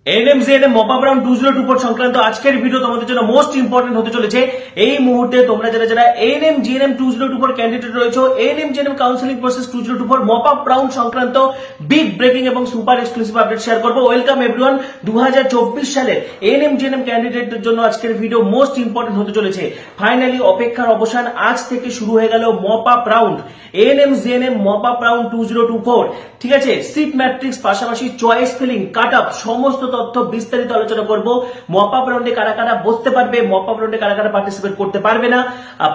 ANM GNM mop up round 2024 সংক্রান্ত আজকের video তোমাদের জন্য মোস্ট ইম্পর্টেন্ট হতে চলেছে। এই মুহূর্তে তোমরা যারা এনএমজিএনএম 2024 ক্যান্ডিডেট রয়েছে, ANM GNM counselling process 2024 mop up round সংক্রান্ত বিগ ব্রেকিং এবং সুপার এক্সক্লুসিভ আপডেট শেয়ার করব। Welcome everyone. 2024 সালের এনএমজিএনএম ক্যান্ডিডেটদের জন্য আজকের ভিডিও মোস্ট ইম্পর্টেন্ট হতে চলেছে। ফাইনালি অপেক্ষার অবসান, আজ থেকে শুরু হয়ে গেল mop up round, ANM GNM mop up round 2024। ঠিক আছে, সিট ম্যাট্রিক্স পাশাপাশি চয়েস ফিলিং, কাট আপ, সমস্ত তথ্য বিস্তারিত আলোচনা করব। মপ আপ রাউন্ডে কারা কারা বসতে পারবে, মপ আপ রাউন্ডে কারা কারা পার্টিসিপেট করতে পারবে না,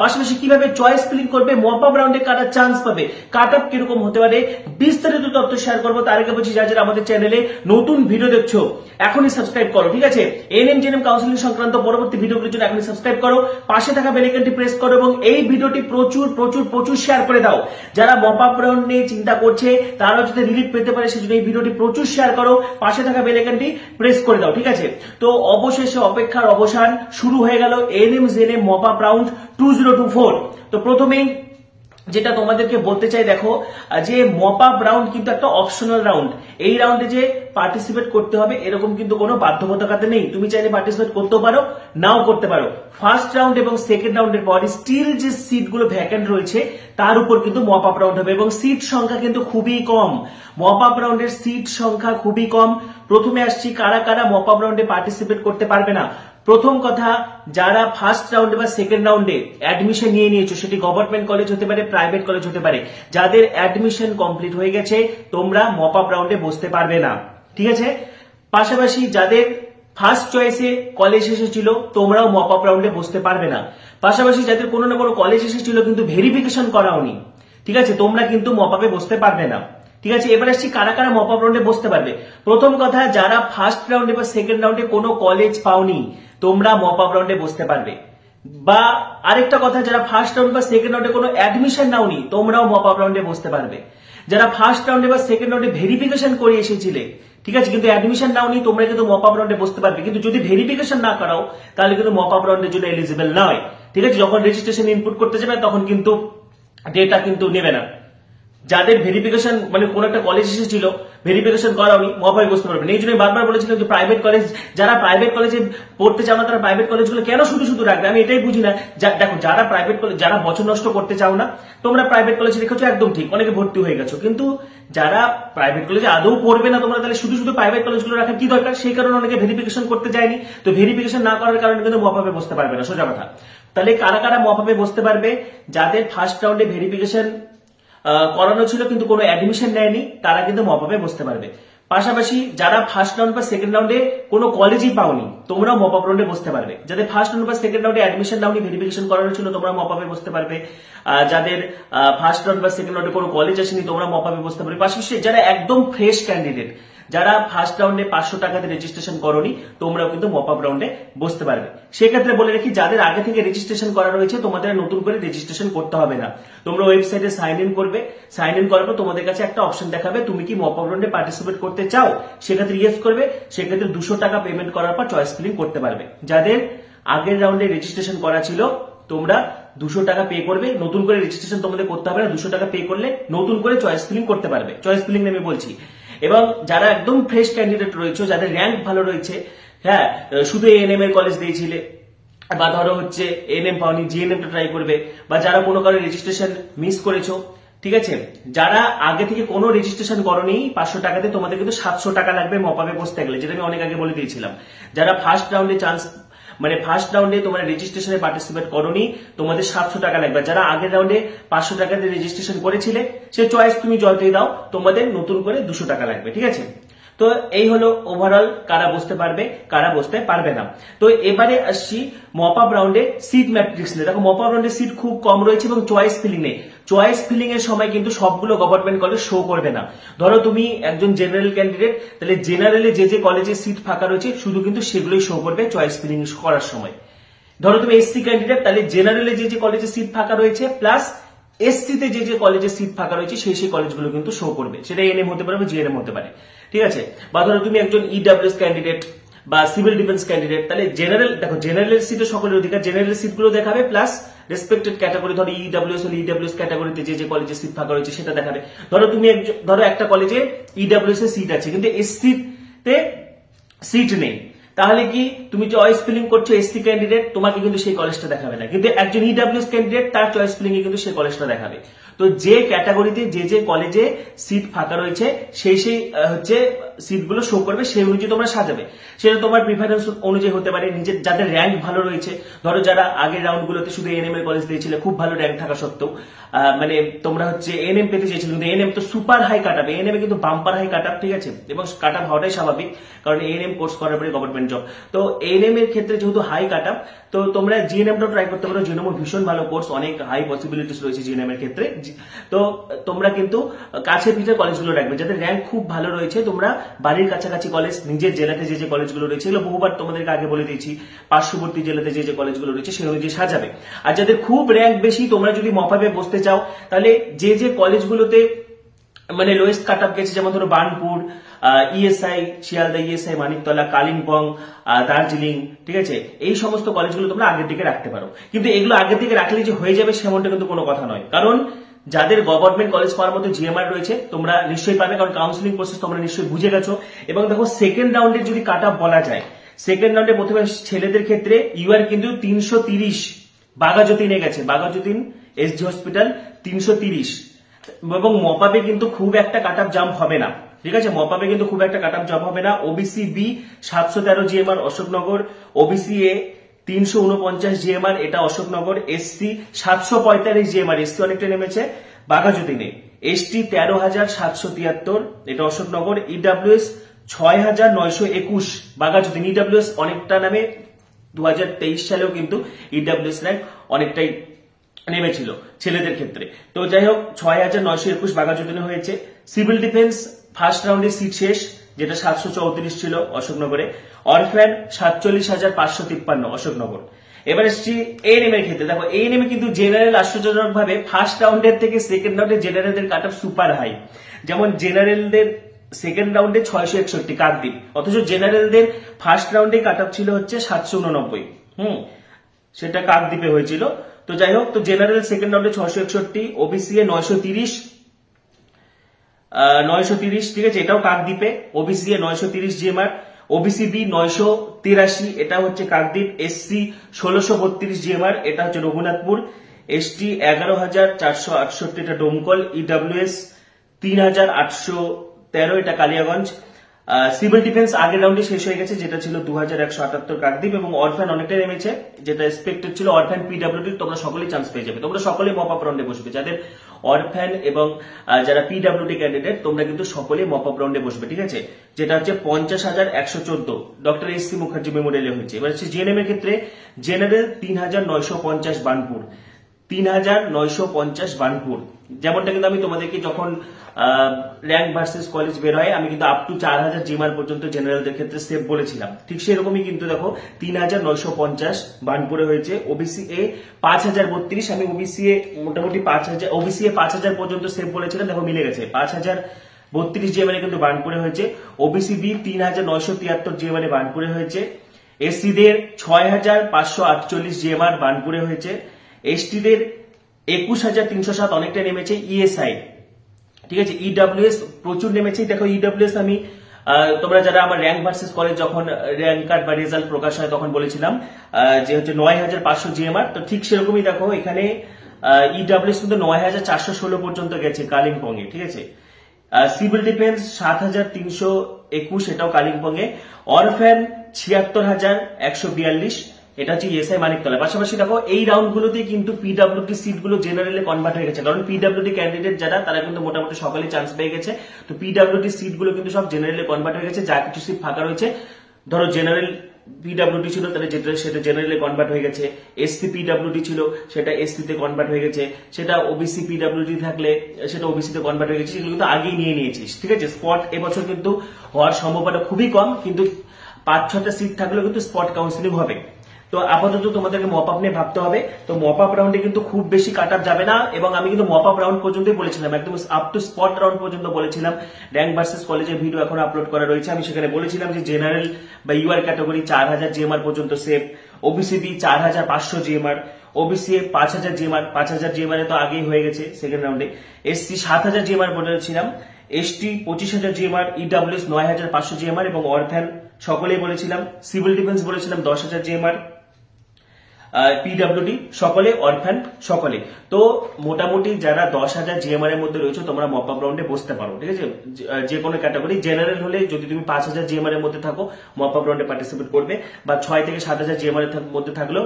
পাশাপাশি কিভাবে চয়েস ফিলিং করবে, মপ আপ রাউন্ডে কারা চান্স পাবে, কাট আপ কিরকম হতে পারে, বিস্তারিত তথ্য শেয়ার করবো। তার আগে বলছি, যারা আমাদের চ্যানেলে নতুন ভিডিও দেখছো এখনই সাবস্ক্রাইব করো। ঠিক আছে, এনএমজিএনএম কাউন্সেলিং সংক্রান্ত পরবর্তী ভিডিওগুলির জন্য এখনই সাবস্ক্রাইব করো, পাশে থাকা বেল আইকনটি প্রেস করো এবং এই ভিডিওটি প্রচুর প্রচুর প্রচুর শেয়ার করে দাও। যারা মপ আপ রাউন্ড নিয়ে চিন্তা করছে তারাও যাতে রিলিফ পেতে পারে সেজন্য এই ভিডিওটি প্রচুর শেয়ার করো, পাশে থাকা বেল আইকনটি প্রেস করে দাও। ঠিক আছে, তো অবশেষে অপেক্ষার অবসান, শুরু হয়ে গেল এনএমজিএনএম মপ আপ রাউন্ড 2024। তো প্রথমেই যেটা তোমাদেরকে বলতে চাই, দেখো যে মপ আপ রাউন্ড কিন্তু একটা অপশনাল রাউন্ড। এই রাউন্ডে যে পার্টিসিপেট করতে হবে এরকম কিন্তু কোনো বাধ্যবাধকতা নেই। তুমি চাইলে পার্টিসিপেট করতেও পারো, নাও করতে পারো। ফার্স্ট রাউন্ড এবং সেকেন্ড রাউন্ডের পর স্টিল যে সিটগুলো ভ্যাকেন্ট রয়েছে তার উপর কিন্তু মপ আপ রাউন্ড হবে এবং সিট সংখ্যা কিন্তু খুবই কম। মপ আপ রাউন্ডের সিট সংখ্যা খুবই কম। প্রথমে আসছি কারা কারা মপ আপ রাউন্ডে পার্টিসিপেট করতে পারবে না। প্রথম কথা, যারা ফার্স্ট রাউন্ডে বা সেকেন্ড রাউন্ডে অ্যাডমিশন নিয়ে নিয়েছো, সেটি গভর্নমেন্ট কলেজ হতে পারে, প্রাইভেট কলেজ হতে পারে, যাদের অ্যাডমিশন কমপ্লিট হয়ে গেছে তোমরা মপ আপ রাউন্ডে বসতে পারবে না। ঠিক আছে, পাশাপাশি যাদের ফার্স্ট চয়েসে কলেজ এসেছিল তোমরাও মপ আপ রাউন্ডে বসতে পারবে না। পাশাপাশি যাদের কোনো না কোনো কলেজ এসেছিল কিন্তু ভেরিফিকেশন করাওনি, ঠিক আছে, তোমরা কিন্তু মপ আপে বসতে পারবে না। ঠিক আছে, এবার আসছি কারা কারা মপ আপ রাউন্ডে বসতে পারবে। প্রথম কথা, যারা ফার্স্ট রাউন্ডে বা সেকেন্ড রাউন্ডে কোনো কলেজ পাওনি তোমরা মপ আপ রাউন্ডে বসতে পারবে। বা আরেকটা কথা, যারা ফার্স্ট রাউন্ড বা সেকেন্ড রাউন্ডে কোনো অ্যাডমিশন নাওনি তোমরাও মপ আপ রাউন্ডে বসতে পারবে। যারা ফার্স্ট রাউন্ডে বা সেকেন্ড রাউন্ডে ভেরিফিকেশন করে এসেছিলে, ঠিক আছে, কিন্তু অ্যাডমিশন নাওনি, তোমরা কিন্তু মপ আপ রাউন্ডে বসতে পারবে। কিন্তু যদি ভেরিফিকেশন না করাও তাহলে কিন্তু মপ আপ রাউন্ডের জন্য এলিজিবল নয়। ঠিক আছে, যখন রেজিস্ট্রেশন ইনপুট করতে যাবে তখন কিন্তু ডেটা কিন্তু নেবে না। যাদের ভেরিফিকেশন মানে কোন একটা কলেজ এসেছিল ভেরিফিকেশন করাওনি, মপ আপে বসতে পারবে না। এই জন্য বারবার বলেছিলাম যে প্রাইভেট কলেজ, যারা প্রাইভেট কলেজে পড়তে চাও না তারা প্রাইভেট কলেজগুলো কেন শুধু শুধু রাখবে, আমি এটাই বুঝি না। দেখো, যারা প্রাইভেট কলেজ, যারা বছর নষ্ট করতে চাও না তোমরা প্রাইভেট কলেজে রেখেছো, একদম ঠিক, অনেকে ভর্তি হয়ে গেছো, কিন্তু যারা প্রাইভেট কলেজে আদৌ পড়বে না তোমরা তাহলে শুধু শুধু প্রাইভেট কলেজগুলো রাখার কি দরকার? সেই কারণে অনেকে ভেরিফিকেশন করতে যায়নি। তো ভেরিফিকেশন না করার কারণে কিন্তু মপ আপে বসতে পারবে না, সোজা কথা। তাহলে কারা কারা মপ আপে বসতে পারবে? যাদের ফার্স্ট রাউন্ডে ভেরিফিকেশন করানো ছিল কিন্তু কোনো অ্যাডমিশন নেয়নি তারা কিন্তু মপ আপে বসতে পারবে। পাশাপাশি যারা ফার্স্ট রাউন্ড বা সেকেন্ড রাউন্ডে কোনো কলেজই পাওনি তোমরা মপ আপ রাউন্ডে বসতে পারবে। যাদের ফার্স্ট রাউন্ড বা সেকেন্ড রাউন্ডে অ্যাডমিশন নাওনি, ভেরিফিকেশন করানো ছিল, তোমরা মপ আপে বসতে পারবে। যাদের ফার্স্ট রাউন্ড বা সেকেন্ড রাউন্ডে কোনো কলেজ আসেনি তোমরা মপ আপে বসতে পারবে। পাশাপাশি যারা একদম ফ্রেশ ক্যান্ডিডেট, যারা ফার্স্ট রাউন্ডে 500 টাকাতে রেজিস্ট্রেশন করোনি তোমরাও কিন্তু মপ আপ রাউন্ডে বসতে পারবে। সেক্ষেত্রে বলে রাখি, যাদের আগে থেকে রেজিস্ট্রেশন করা রয়েছে তোমাদের নতুন করে রেজিস্ট্রেশন করতে হবে না। তোমরা ওয়েবসাইটে সাইন ইন করবে, সাইন ইন করার পর তোমাদের কাছে একটা অপশন দেখাবে তুমি কি মপ আপ রাউন্ডে পার্টিসিপেট করতে চাও, সেক্ষেত্রে ইয়েস করবে। সেক্ষেত্রে 200 টাকা পেমেন্ট করার পর চয়েস ফিলিং করতে পারবে। যাদের আগের রাউন্ডে রেজিস্ট্রেশন করা ছিল তোমরা 200 টাকা পে করবে, নতুন করে রেজিস্ট্রেশন তোমাদের করতে হবে না। 200 টাকা পে করলে নতুন করে চয়েস ফিলিং করতে পারবে। চয়েস ফিলিং আমি বলছি। এবং যারা একদম ফ্রেশ ক্যান্ডিডেট রয়েছে, যাদের র্যাঙ্ক ভালো রয়েছে, হ্যাঁ, শুধু এএনএম এর কলেজ দিয়েছিলে বা ধরো হচ্ছে এএনএম পাওনি, জিএনএমটা ট্রাই করবে, বা যারা কোনো কারণে রেজিস্ট্রেশন মিস করেছো, ঠিক আছে, যারা আগে থেকে কোনো রেজিস্ট্রেশন করোনি 500 টাকাতে তোমাদের কিন্তু 700 টাকা লাগবে মপ আপে বসতে গেলে, যেটা আমি অনেক আগে বলে দিয়েছিলাম। যারা ফার্স্ট রাউন্ডে চান্স মানে ফার্স্ট রাউন্ডে তোমরা রেজিস্ট্রেশনে পার্টিসিপেট করোনি তোমাদের 700 টাকা লাগবে। যারা আগের রাউন্ডে 500 টাকাতে রেজিস্ট্রেশন করেছিলে সে চয়েস তুমি যতই দাও তোমাদের নতুন করে 200 টাকা লাগবে। ঠিক আছে, তো এই হলো ওভারঅল কারা বসতে পারবে কারা বসতে পারবে না। তো এবারে আসছি মপ আপ রাউন্ডে সিট ম্যাট্রিক্স নিয়ে। দেখো, মপ আপ রাউন্ডে সিট খুব কম রয়েছে এবং চয়েস ফিলিং নেই। চয়েস ফিলিং এর সময় কিন্তু সবগুলো গভর্নমেন্ট কলেজ শো করবে না। ধরো তুমি একজন জেনারেল ক্যান্ডিডেট, তাহলে জেনারেলে যে যে কলেজে সিট ফাঁকা রয়েছে শুধু কিন্তু সেগুলোই শো করবে চয়েস ফিলিং করার সময়। ধরো তুমি এসসি ক্যান্ডিডেট, তাহলে জেনারেলে যে যে কলেজে সিট ফাঁকা রয়েছে প্লাস এসসি তে যে যে কলেজে সিট ফাঁকা রয়েছে সেই কলেজগুলো কিন্তু শো করবে। সেটা এনএম হতে পারে বা জিএনএম হতে পারে। ঠিক আছে, বা ধরো তুমি একজন ইডব্লিউএস ক্যান্ডিডেট বা সিভিল ডিফেন্স ক্যান্ডিডেট, তাহলে জেনারেল, দেখো জেনারেল সিটে সকলের অধিকার, জেনারেল সিটগুলো দেখাবে প্লাস রেসপেক্টেড ক্যাটাগরি, ধরো ইডব্লিউএস হলে ইডব্লিউএস ক্যাটাগরিতে যে যে কলেজে সিট ফাঁকা রয়েছে সেটা দেখাবে। ধরো তুমি ধরো একটা কলেজে ইডব্লিউএস এর সিট আছে কিন্তু এসসি তে সিট নেই, তাহলে কি তুমি চয়েস ফিলিং করছো এসসি ক্যান্ডিডেট, তোমাকে কিন্তু সেই কলেজটা দেখাবে না, কিন্তু একজন ইডব্লিউএস ক্যান্ডিডেট তার চয়েস ফিলিং এ কিন্তু সেই কলেজটা দেখাবে। তো যে ক্যাটাগরিতে যে কলেজে সিট ফাঁকা রয়েছে সেই হচ্ছে সিটগুলো শো করবে, সেই অনুযায়ী তোমরা সাজাবে। সেটা তোমার প্রিফারেন্স অনুযায়ী হতে পারে, নিজের যাদের র্যাঙ্ক ভালো রয়েছে, ধরো যারা আগের রাউন্ডগুলোতে শুধু এএনএম এর কলেজ দিয়েছিলে খুব ভালো র্যাঙ্ক থাকা সত্ত্বেও, মানে তোমরা হচ্ছে এএনএম পেতে চেয়েছিলে, কিন্তু এএনএম তো super high cut up, ANM কিন্তু বাম্পার হাই কাট আপ, ঠিক আছে, এবং কাট আপ হওয়াটাই স্বাভাবিক, কারণ এএনএম কোর্স করার পরে গভর্নমেন্ট জব। তো এএনএম এর ক্ষেত্রে যেহেতু হাই কাট আপ, তো তোমরা জিএনএমটা ট্রাই করতে পারো। জিএনএম ভীষণ ভালো কোর্স, অনেক হাই পসিবিলিটিস রয়েছে জিএনএম এর ক্ষেত্রে। তো তোমরা কিন্তু কাছের পিঠে কলেজগুলো রাখবে, যাদের র্যাঙ্ক খুব ভালো রয়েছে, তোমরা বাড়ির কাছাকাছি কলেজ, নিজের জেলাতে যে কলেজগুলো রয়েছে, এগুলো বহুবার তোমাদেরকে আগে বলে দিয়েছি, পার্শ্ববর্তী জেলাতে যে কলেজগুলো রয়েছে সেই অনুযায়ী সাজাবে। আর যাদের খুব র্যাঙ্ক বেশি, তোমরা যদি মপাবে বসতে চাও, তাহলে যে কলেজগুলোতে মানে লোয়েস্ট কাট আপ গেছে, যেমন ধরো বার্নপুর, ইএসআই, শিয়ালদা ইএসআই, মানিকতলা, কালিম্পং, দার্জিলিং, ঠিক আছে, এই সমস্ত কলেজগুলো তোমরা আগের দিকে রাখতে পারো। কিন্তু এগুলো আগের দিকে রাখলে যে হয়ে যাবে সেমনটা কিন্তু কোনো কথা নয়, কারণ যাদের গভর্নমেন্ট কলেজ পাওয়ার মতো জিএমআর রয়েছে তোমরা নিশ্চয়ই পাবে, কারণ কাউন্সিলিং প্রসেস তোমরা নিশ্চয়ই বুঝে গেছো। এবং দেখো সেকেন্ড রাউন্ডের যদি কাট আপ বলা যায়, সেকেন্ড রাউন্ডে প্রথমে ছেলেদের ক্ষেত্রে ইউআর কিন্তু 330 বাঘাযতীনে গেছে, বাঘাযতীন এসজি হসপিটাল 330, এবং মপাবে কিন্তু খুব একটা কাট আপ জাম্প হবে না, ঠিক আছে, মপাবে কিন্তু খুব একটা কাট আপ জাম্প হবে না। OBC B 713 GMR Ashoknagar, OBC A 349 GMR এটা অশোকনগর, এসসি 745 জিএমআর, এসসি অনেকটা নেমেছে বাঘাযতীনে, এসটি 13,773 এটা অশোকনগর, ইডব্লিউএস 6,921 বাঘাযতীন, ইডব্লিউএস অনেকটা নামে 2023 সালেও কিন্তু ইডব্লিউএস র্যাঙ্ক অনেকটাই নেমেছিল ছেলেদের ক্ষেত্রে। তো যাই হোক 6,921 বাঘাযতীনে হয়েছে। সিভিল ডিফেন্স ফার্স্ট রাউন্ডের সিট শেষ, যেটা 734 ছিল অশোকনগরে। অরফ্যান 47,553 অশোকনগর। এবার এসছি এএনএম এর ক্ষেত্রে, দেখো এএনএম কিন্তু জেনারেল আশ্চর্যজনক ভাবে ফার্স্ট রাউন্ডের থেকে সেকেন্ড রাউন্ডে জেনারেলদের কাট অফ সুপার হাই। যেমন জেনারেলদের সেকেন্ড রাউন্ডে 661 কাকদ্বীপ, অথচ জেনারেলদের ফার্স্ট রাউন্ডে কাট অফ ছিল হচ্ছে 789, সেটা কাকদ্বীপে হয়েছিল। তো যাই হোক, তো জেনারেল সেকেন্ড রাউন্ডে 661, ওবিসি এ 930, ঠিক আছে, এটাও কাকদ্বীপে, OBC A 930 GMR, OBC B 983, এটা হচ্ছে কাকদ্বীপ, এসসি 1632 জিএমআর, এটা হচ্ছে রঘুনাথপুর, এসটি 11,468 এটা ডোমকল, ইডব্লিউএস 3,813 এটা কালিয়াগঞ্জ। সিভিল ডিফেন্স আগের রাউন্ডে শেষ হয়ে গেছে, যেটা ছিল 2,178 কাকদ্বীপ, এবং অরফ্যান অনেকটা নেমেছে, যেটা এক্সপেক্টেড ছিল। অরফ্যান পিডব্লিউডি তোমরা সকলেই চান্স পেয়ে যাবে, তোমরা সকলেই মপ আপ রাউন্ডে বসবে, যাদের অরফ্যান এবং যারা পিডব্লিউডি ক্যান্ডিডেট তোমরা কিন্তু সকলেই মপ আপ রাউন্ডে বসবে, ঠিক আছে, যেটা হচ্ছে 50,114 ডক্টর এসসি মুখার্জি মেমোরিয়ালে হয়েছে। এবার হচ্ছে জেএনএম এর ক্ষেত্রে জেনারেল 3,950 বার্নপুর, 3,950 বার্নপুর, যেমনটা কিন্তু আমি তোমাদেরকে যখন র্যাঙ্ক ভার্সেস কলেজ বের হয় আমি কিন্তু আপ টু 4,000 জিএমআর পর্যন্ত জেনারেলদের ক্ষেত্রে সেভ বলেছিলাম, ঠিক সেরকমই কিন্তু দেখো 3,950 বার্নপুরে হয়েছে। ওবিসি এ 5,032, আমি ওবিসি এ মোটামুটি 5,000, ওবিসি এ 5,000 পর্যন্ত সেভ বলেছিলাম, দেখো মিলে গেছে, 5,032 জিএমআর কিন্তু বার্নপুরে হয়েছে। ওবিসি বি 3,973 জিএমআর বার্নপুরে হয়েছে। এসসিদের 6,548 জিএমআর বার্নপুরে হয়েছে। এসটিদের 21,307 অনেকটা নেমেছে। ইএসআই, ঠিক আছে, ইডব্লিউএস প্রচুর নেমেছে। দেখো ইডব্লিউএস আমি তোমরা যারা আমার র্যাঙ্ক ভার্সেস কলেজ যখন র্যাঙ্ক কার্ড বা রেজাল্ট প্রকাশ হয় তখন বলেছিলাম যে হচ্ছে 9,500 জিএমআর, তো ঠিক সেরকমই দেখো এখানে ইডব্লিউএস কিন্তু 9,416 পর্যন্ত গেছে কালিম্পং এ, ঠিক আছে। সিভিল ডিফেন্স 7,321 এটাও কালিম্পং এ। অরফ্যান 76,142 এটা হচ্ছে ইএসআই মানিকতলা। পাশাপাশি দেখো এই রাউন্ডগুলোতে কিন্তু পিডব্লিউডি সিটগুলো জেনারেলে কনভার্ট হয়ে গেছে, কারণ পিডব্লিউডি ক্যান্ডিডেট যারা তারা কিন্তু মোটামুটি সকলেই চান্স পেয়ে গেছে। তো পিডব্লিউডি সিটগুলো কিন্তু সব জেনারেলে কনভার্ট হয়ে গেছে, যা কিছু সিট ফাঁকা রয়েছে ধরো জেনারেল পিডব্লিউডি ছিল তাহলে সেটা জেনারেলে কনভার্ট হয়ে গেছে, এসসি পিডব্লিউডি ছিল সেটা এসসি তে কনভার্ট হয়ে গেছে, সেটা ওবিসি পিডব্লিউডি থাকলে সেটা ওবিসি তে কনভার্ট হয়ে গেছে, সেগুলো কিন্তু আগেই নিয়ে নিয়েছিস, ঠিক আছে। স্পট এবছর কিন্তু হওয়ার সম্ভাবনা খুবই কম, কিন্তু 5-6টা সিট থাকলেও কিন্তু স্পট কাউন্সিলিং হবে। তো আপাতত তোমাদেরকে মপ আপ নিয়ে ভাবতে হবে। তো মপ আপ রাউন্ডে কিন্তু খুব বেশি কাট আপ যাবে না, এবং আমি কিন্তু মপ আপ রাউন্ড পর্যন্তই বলেছিলাম, একদম আপ টু স্পট রাউন্ড পর্যন্ত বলেছিলাম। র্যাঙ্ক ভার্সেস কলেজের ভিডিও এখন আপলোড করা রয়েছে, আমি সেখানে বলেছিলাম যে জেনারেল বা ইউআর ক্যাটাগরি 4,000 জিএমআর পর্যন্ত safe, OBC B 4,500 GMR, OBC A 5,000 GMR, 5,000 GMR তো আগেই হয়ে গেছে সেকেন্ড রাউন্ডে। এসসি 7,000 জিএমআর বলেছিলাম, এসটি 25,000 জিএমআর, ইডব্লিউএস 9,500 জিএমআর, এবং অরফ্যান সকলেই বলেছিলাম, সিভিল ডিফেন্স বলেছিলাম 10,000 জিএমআর, পিডব্লিউডি সকলে, অরফ্যান সকলে। তো মোটামুটি যারা 10,000 জিএমআর এর মধ্যে রয়েছে তোমরা মপ আপ রাউন্ডে বসতে পারো, ঠিক আছে। যে কোনো ক্যাটাগরি, জেনারেল হলে যদি তুমি 5,000 জিএমআর এর মধ্যে থাকো মপ আপ রাউন্ডে পার্টিসিপেট করবে, বা 6 থেকে 7,000 জিএমআর এর মধ্যে থাকলেও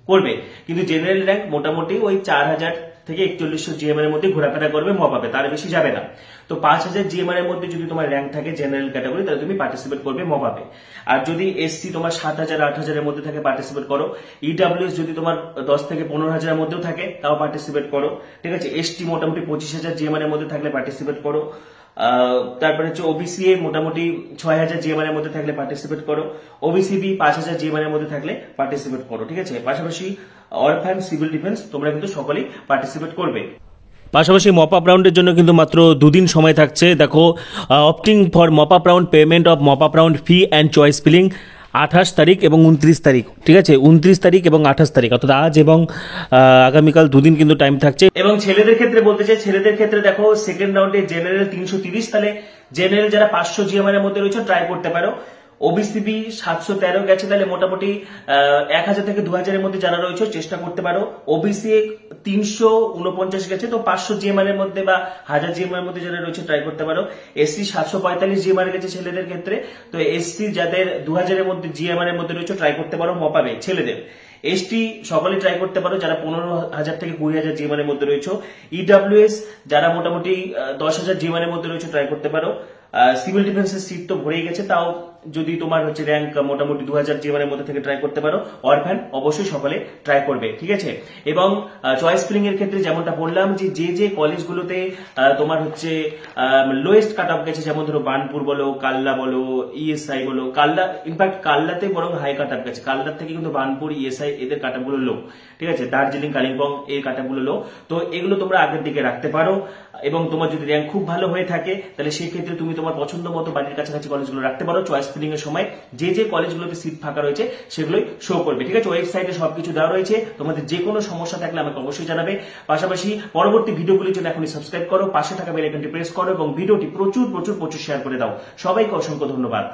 করবে। কিন্তু জেনারেল র্যাঙ্ক মোটামুটি ওই 4,000 থেকে 4100 জিএমআর এর মধ্যে ঘোরাফেরা করবে মপ আপে, তার বেশি যাবে না। তো 5,000 জিএমআর এর মধ্যে যদি তোমার র্যাঙ্ক থাকে জেনারেল ক্যাটাগরি, তাহলে তুমি পার্টিসিপেট করবে মপ আপে। আর যদি এসসি তোমার 7,000 8,000 এর মধ্যে থাকে পার্টিসিপেট করো। ইডব্লিউএস যদি তোমার 10 থেকে 15,000 এর মধ্যেও থাকে তাও পার্টিসিপেট করো, ঠিক আছে। এসটি মোটামুটি 25,000 জিএমআর এর মধ্যে থাকলে পার্টিসিপেট করো। তারপরে হচ্ছে ওবিসি এ মোটামুটি 6,000 জিএমআর এর মধ্যে থাকলে পার্টিসিপেট করো। ওবিসিবি 5,000 জিএমআর এর মধ্যে থাকলে পার্টিসিপেট করো, ঠিক আছে। পাশাপাশি অরফ্যান, সিভিল ডিফেন্স তোমরা কিন্তু সকলেই পার্টিসিপেট করবে। পাশাপাশি মপ আপ রাউন্ডের জন্য কিন্তু মাত্র 2 দিন সময় থাকছে। দেখো, opting for mop up round, payment of mop up round fee and choice filling 28 তারিখ এবং 29 তারিখ, ঠিক আছে। 29 তারিখ এবং 28 তারিখ, অর্থাৎ আজ এবং আগামীকাল 2 দিন কিন্তু টাইম থাকছে। এবং ছেলেদের ক্ষেত্রে বলতে চাই, ছেলেদের ক্ষেত্রে দেখো সেকেন্ড রাউন্ডে জেনারেল 330, তাহলে জেনারেল যারা 500 জিএমআর এর মধ্যে রয়েছে ট্রাই করতে পারো। ওবিসিবি 713 গেছে, তাহলে মোটামুটি 1,000 থেকে 2,000 এর মধ্যে যারা রয়েছে চেষ্টা করতে পারো। ওবিসি 349 গেছে, তো 500 জিএমআর এর মধ্যে বা 1000 জিএমআর এর মধ্যে যারা রয়েছে ট্রাই করতে পারো। এসসি 745 জিএমআর গেছে ছেলেদের ক্ষেত্রে, তো এসসি যাদের 2,000 এর মধ্যে জিএমআর এর মধ্যে রয়েছে ট্রাই করতে পারো মপাবে ছেলেদের। এসটি সকলে ট্রাই করতে পারো যারা 15,000 থেকে 20,000 জিএমআর এর মধ্যে রয়েছে। ইডব্লিউএস যারা মোটামুটি 10,000 জিএমআর এর মধ্যে রয়েছে ট্রাই করতে পারো। সিভিল ডিফেন্সের সিট তো ভরেই গেছে, তাও যদি তোমার হচ্ছে র্যাঙ্ক মোটামুটি 2,000 জিএমআর এর মধ্যে থেকে ট্রাই করতে পারো। অরফ্যান অবশ্যই সকলে ট্রাই করবে, ঠিক আছে। এবং চয়েস ফিলিং এর ক্ষেত্রে যেমনটা বললাম যে যে কলেজগুলোতে তোমার হচ্ছে লোয়েস্ট কাট অফ গেছে, যেমন ধরো বানপুর বলো, কাল্লা বলো, ইএসআই বলো, কাল্লা ইনফ্যাক্ট কাল্লাতে বরং হাই কাট অফ গেছে, কাল্লার থেকে কিন্তু বানপুর, ইএসআই এদের কাট অফ গুলো লো, ঠিক আছে। দার্জিলিং, কালিম্পং এর কাট অফ গুলো লো, তো এগুলো তোমরা আগের দিকে রাখতে পারো। এবং তোমার যদি র্যাঙ্ক খুব ভালো হয়ে থাকে তাহলে সেই ক্ষেত্রে তুমি তোমার পছন্দ মতো বাড়ির কাছাকাছি কলেজগুলো রাখতে পারো। চয়েস ফিলিং এর সময় যে কলেজগুলোতে সিট ফাঁকা রয়েছে সেগুলোই শো করবে, ঠিক আছে। ওয়েবসাইটে সবকিছু দেওয়া রয়েছে, তোমাদের যে কোনো সমস্যা থাকলে আমাকে অবশ্যই জানাবে। পাশাপাশি পরবর্তী ভিডিওগুলির জন্য এখনই সাবস্ক্রাইব করো, পাশে থাকা বেল আইকনটি প্রেস করো এবং ভিডিওটি প্রচুর শেয়ার করে দাও। সবাইকে অসংখ্য ধন্যবাদ।